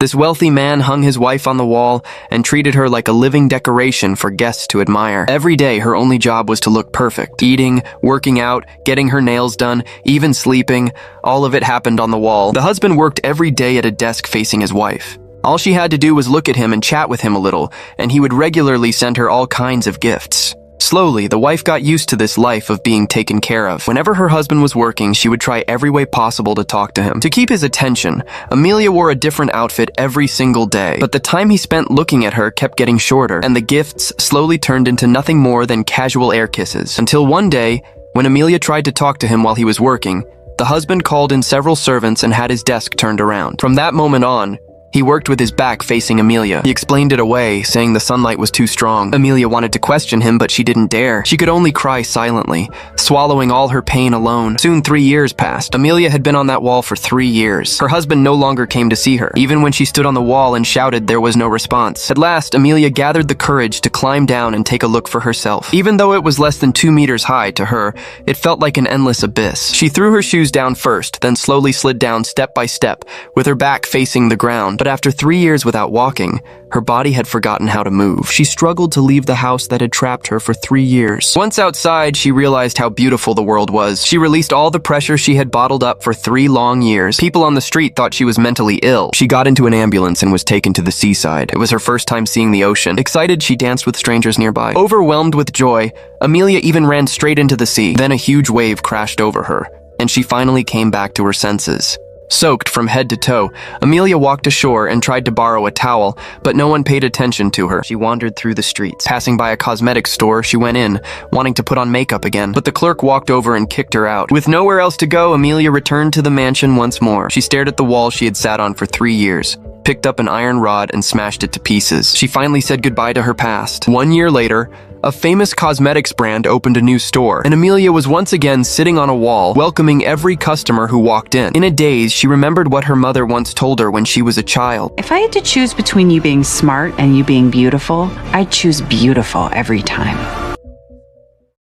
This wealthy man hung his wife on the wall and treated her like a living decoration for guests to admire. Every day, her only job was to look perfect. Eating, working out, getting her nails done, even sleeping, all of it happened on the wall. The husband worked every day at a desk facing his wife. All she had to do was look at him and chat with him a little, and he would regularly send her all kinds of gifts. Slowly, the wife got used to this life of being taken care of. Whenever her husband was working, she would try every way possible to talk to him. To keep his attention, Amelia wore a different outfit every single day, but the time he spent looking at her kept getting shorter, and the gifts slowly turned into nothing more than casual air kisses. Until one day, when Amelia tried to talk to him while he was working, the husband called in several servants and had his desk turned around. From that moment on, he worked with his back facing Amelia. He explained it away, saying the sunlight was too strong. Amelia wanted to question him, but she didn't dare. She could only cry silently, swallowing all her pain alone. Soon 3 years passed. Amelia had been on that wall for 3 years. Her husband no longer came to see her. Even when she stood on the wall and shouted, there was no response. At last, Amelia gathered the courage to climb down and take a look for herself. Even though it was less than 2 meters high to her, it felt like an endless abyss. She threw her shoes down first, then slowly slid down step by step, with her back facing the ground. But after 3 years without walking, her body had forgotten how to move. She struggled to leave the house that had trapped her for 3 years. Once outside, she realized how beautiful the world was. She released all the pressure she had bottled up for 3 long years. People on the street thought she was mentally ill. She got into an ambulance and was taken to the seaside. It was her first time seeing the ocean. Excited, she danced with strangers nearby. Overwhelmed with joy, Amelia even ran straight into the sea. Then a huge wave crashed over her, and she finally came back to her senses. Soaked from head to toe, Amelia walked ashore and tried to borrow a towel, but no one paid attention to her. She wandered through the streets. Passing by a cosmetics store, she went in, wanting to put on makeup again, but the clerk walked over and kicked her out. With nowhere else to go, Amelia returned to the mansion once more. She stared at the wall she had sat on for 3 years, picked up an iron rod and smashed it to pieces. She finally said goodbye to her past. 1 year later, a famous cosmetics brand opened a new store, and Amelia was once again sitting on a wall, welcoming every customer who walked in. In a daze, she remembered what her mother once told her when she was a child. If I had to choose between you being smart and you being beautiful, I'd choose beautiful every time.